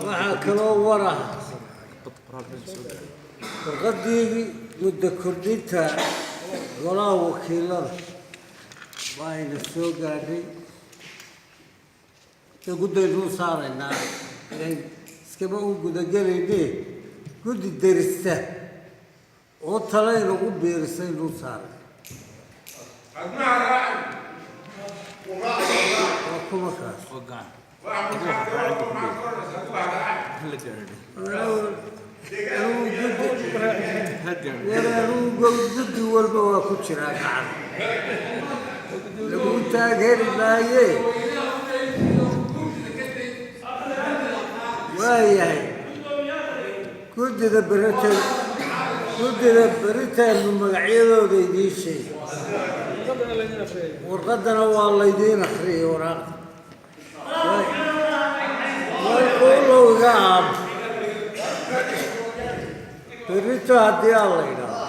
waxaa kaloo wara warqaddii muddo kordhinta golaha wakiilada waa ayna soo gaadhay gudaynuu saaraynaa iskama u gudagelayne guddi derista oo tale inagu biirisay inuu saaray waa kuma kaas guddi walba waa ku jiraa gacan lagu taageeri maaye waayahay guddida beritaannu magacyadooda idiin sheegay warqaddana waa laydiin akhriyay waraaqda lowga aab berito haddii aan la idhaahdo